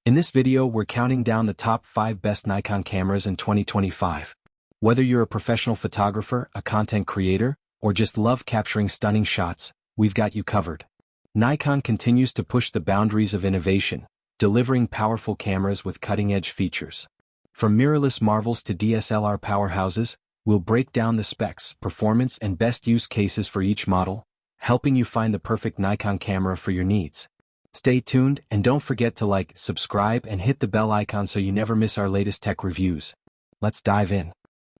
In this video we're counting down the top 5 best Nikon cameras in 2025. Whether you're a professional photographer, a content creator, or just love capturing stunning shots, we've got you covered. Nikon continues to push the boundaries of innovation, delivering powerful cameras with cutting-edge features. From mirrorless marvels to DSLR powerhouses, we'll break down the specs, performance, and best use cases for each model, helping you find the perfect Nikon camera for your needs. Stay tuned and don't forget to like, subscribe, and hit the bell icon so you never miss our latest tech reviews. Let's dive in.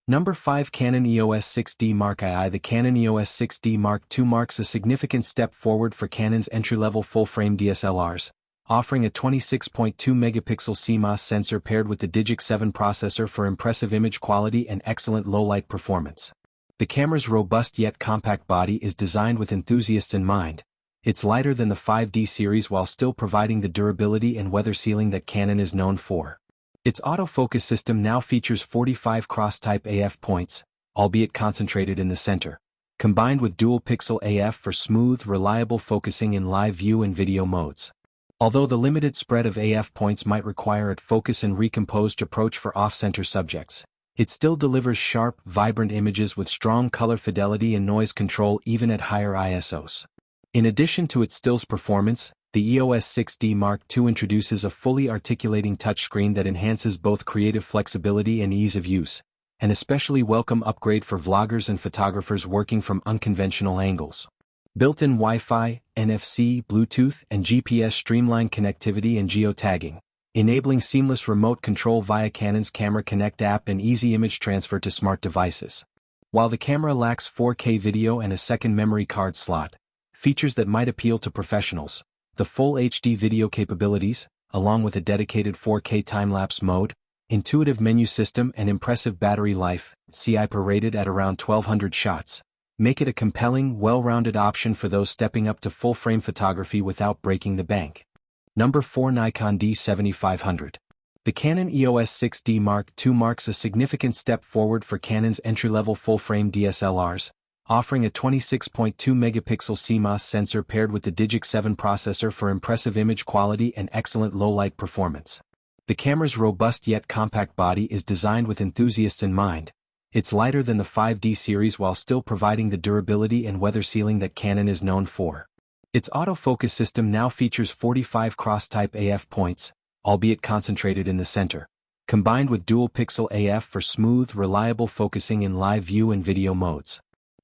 Number 5. Canon EOS 6D Mark II. The Canon EOS 6D Mark II marks a significant step forward for Canon's entry-level full-frame DSLRs, offering a 26.2-megapixel CMOS sensor paired with the Digic 7 processor for impressive image quality and excellent low-light performance. The camera's robust yet compact body is designed with enthusiasts in mind. It's lighter than the 5D series while still providing the durability and weather sealing that Canon is known for. Its autofocus system now features 45 cross-type AF points, albeit concentrated in the center, combined with dual-pixel AF for smooth, reliable focusing in live view and video modes. Although the limited spread of AF points might require a focus and recomposed approach for off-center subjects, it still delivers sharp, vibrant images with strong color fidelity and noise control even at higher ISOs. In addition to its stills performance, the EOS 6D Mark II introduces a fully articulating touchscreen that enhances both creative flexibility and ease of use, an especially welcome upgrade for vloggers and photographers working from unconventional angles. Built-in Wi-Fi, NFC, Bluetooth, and GPS streamline connectivity and geotagging, enabling seamless remote control via Canon's Camera Connect app and easy image transfer to smart devices. While the camera lacks 4K video and a second memory card slot, features that might appeal to professionals, the full HD video capabilities, along with a dedicated 4K time-lapse mode, intuitive menu system and impressive battery life, CI rated at around 1200 shots, make it a compelling, well-rounded option for those stepping up to full-frame photography without breaking the bank. Number 4. Nikon D7500. The Canon EOS 6D Mark II marks a significant step forward for Canon's entry-level full-frame DSLRs, offering a 26.2-megapixel CMOS sensor paired with the Digic 7 processor for impressive image quality and excellent low-light performance. The camera's robust yet compact body is designed with enthusiasts in mind. It's lighter than the 5D series while still providing the durability and weather sealing that Canon is known for. Its autofocus system now features 45 cross-type AF points, albeit concentrated in the center, combined with dual-pixel AF for smooth, reliable focusing in live view and video modes.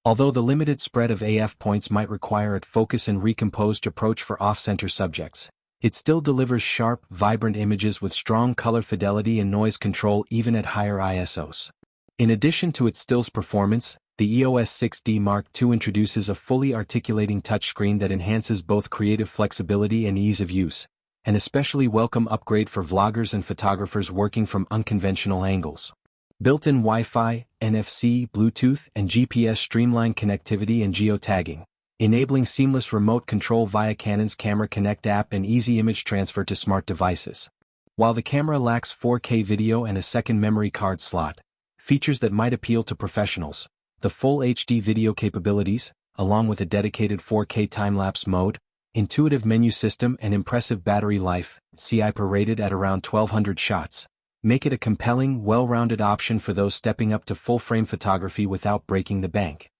Although the limited spread of AF points might require a focus and recomposed approach for off-center subjects, it still delivers sharp, vibrant images with strong color fidelity and noise control even at higher ISOs. In addition to its stills performance, the EOS 6D Mark II introduces a fully articulating touchscreen that enhances both creative flexibility and ease of use, an especially welcome upgrade for vloggers and photographers working from unconventional angles. Built-in Wi-Fi, NFC, Bluetooth, and GPS streamline connectivity and geotagging, enabling seamless remote control via Canon's Camera Connect app and easy image transfer to smart devices. While the camera lacks 4K video and a second memory card slot, features that might appeal to professionals, the full HD video capabilities, along with a dedicated 4K time-lapse mode, intuitive menu system and impressive battery life, CI rated at around 1200 shots, make it a compelling, well-rounded option for those stepping up to full-frame photography without breaking the bank.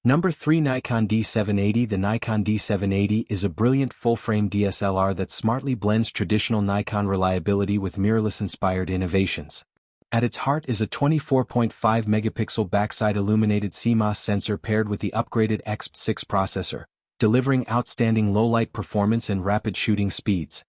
Number 3. Nikon D780. The Nikon D780 is a brilliant full-frame DSLR that smartly blends traditional Nikon reliability with mirrorless-inspired innovations. At its heart is a 24.5-megapixel backside illuminated CMOS sensor paired with the upgraded X6 processor, delivering outstanding low-light performance and rapid shooting speeds,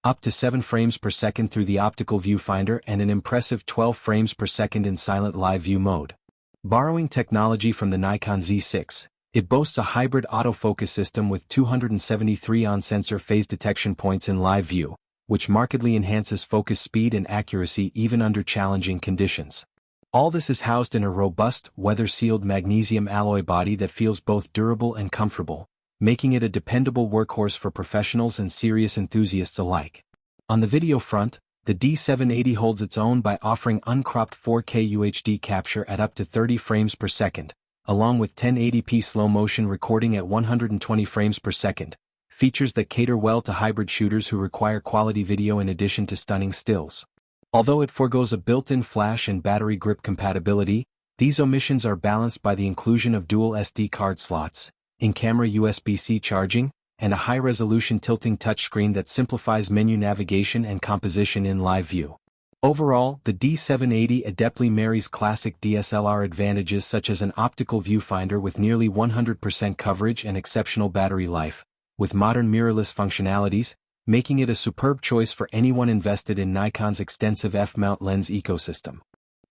up to 7 frames per second through the optical viewfinder and an impressive 12 frames per second in silent live view mode. Borrowing technology from the Nikon Z6, it boasts a hybrid autofocus system with 273 on-sensor phase detection points in live view, which markedly enhances focus speed and accuracy even under challenging conditions. All this is housed in a robust, weather-sealed magnesium alloy body that feels both durable and comfortable, making it a dependable workhorse for professionals and serious enthusiasts alike. On the video front, the D780 holds its own by offering uncropped 4K UHD capture at up to 30 frames per second, along with 1080p slow-motion recording at 120 frames per second, features that cater well to hybrid shooters who require quality video in addition to stunning stills. Although it forgoes a built-in flash and battery grip compatibility, these omissions are balanced by the inclusion of dual SD card slots, in-camera USB-C charging, and a high-resolution tilting touchscreen that simplifies menu navigation and composition in live view. Overall, the D780 adeptly marries classic DSLR advantages such as an optical viewfinder with nearly 100% coverage and exceptional battery life, with modern mirrorless functionalities, making it a superb choice for anyone invested in Nikon's extensive f-mount lens ecosystem.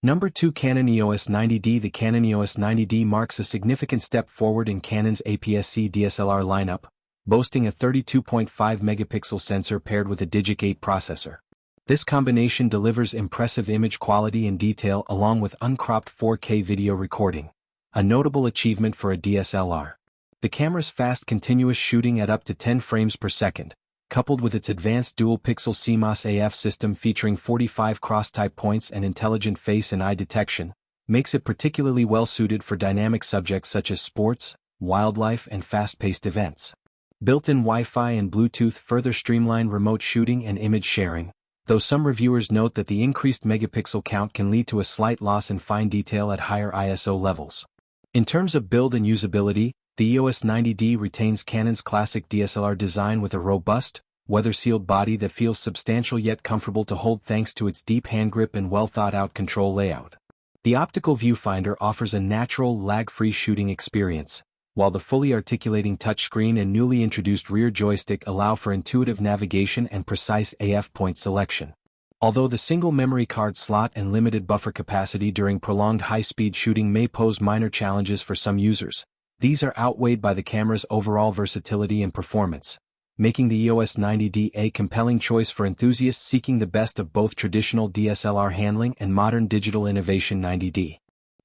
Number 2. Canon EOS 90D. The Canon EOS 90D marks a significant step forward in Canon's APS-C DSLR lineup, boasting a 32.5 megapixel sensor paired with a Digic 8 processor. This combination delivers impressive image quality and detail along with uncropped 4K video recording, a notable achievement for a DSLR. The camera's fast continuous shooting at up to 10 frames per second, coupled with its advanced dual-pixel CMOS AF system featuring 45 cross-type points and intelligent face and eye detection, makes it particularly well-suited for dynamic subjects such as sports, wildlife, and fast-paced events. Built-in Wi-Fi and Bluetooth further streamline remote shooting and image sharing, though some reviewers note that the increased megapixel count can lead to a slight loss in fine detail at higher ISO levels. In terms of build and usability, the EOS 90D retains Canon's classic DSLR design with a robust, weather-sealed body that feels substantial yet comfortable to hold thanks to its deep hand grip and well-thought-out control layout. The optical viewfinder offers a natural, lag-free shooting experience, while the fully articulating touchscreen and newly introduced rear joystick allow for intuitive navigation and precise AF point selection. Although the single memory card slot and limited buffer capacity during prolonged high-speed shooting may pose minor challenges for some users, these are outweighed by the camera's overall versatility and performance, making the EOS 90D a compelling choice for enthusiasts seeking the best of both traditional DSLR handling and modern digital innovation. 90D.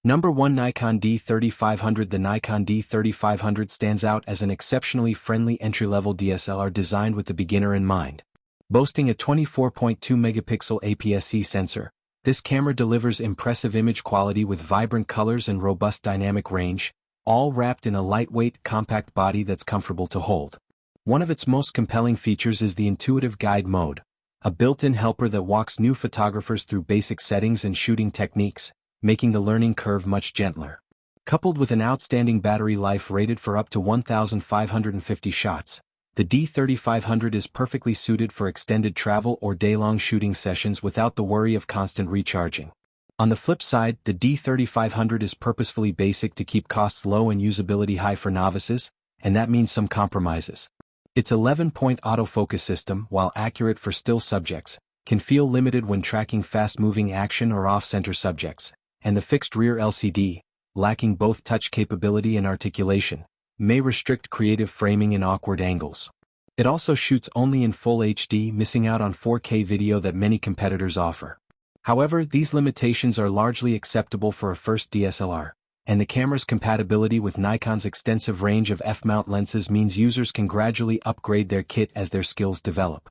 Number 1. Nikon D3500. The Nikon D3500 stands out as an exceptionally friendly entry-level DSLR designed with the beginner in mind. Boasting a 24.2 megapixel APS-C sensor, this camera delivers impressive image quality with vibrant colors and robust dynamic range, all wrapped in a lightweight, compact body that's comfortable to hold. One of its most compelling features is the intuitive guide mode, a built-in helper that walks new photographers through basic settings and shooting techniques, making the learning curve much gentler. Coupled with an outstanding battery life rated for up to 1,550 shots, the D3500 is perfectly suited for extended travel or day-long shooting sessions without the worry of constant recharging. On the flip side, the D3500 is purposefully basic to keep costs low and usability high for novices, and that means some compromises. Its 11-point autofocus system, while accurate for still subjects, can feel limited when tracking fast-moving action or off-center subjects, and the fixed rear LCD, lacking both touch capability and articulation, may restrict creative framing in awkward angles. It also shoots only in full HD, missing out on 4K video that many competitors offer. However, these limitations are largely acceptable for a first DSLR, and the camera's compatibility with Nikon's extensive range of f-mount lenses means users can gradually upgrade their kit as their skills develop.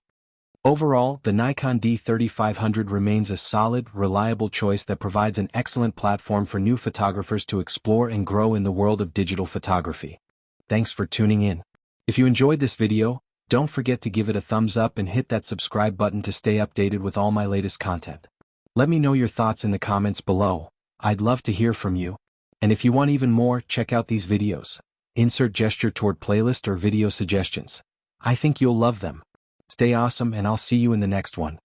Overall, the Nikon D3500 remains a solid, reliable choice that provides an excellent platform for new photographers to explore and grow in the world of digital photography. Thanks for tuning in. If you enjoyed this video, don't forget to give it a thumbs up and hit that subscribe button to stay updated with all my latest content. Let me know your thoughts in the comments below. I'd love to hear from you. And if you want even more, check out these videos. Insert gesture toward playlist or video suggestions. I think you'll love them. Stay awesome, and I'll see you in the next one.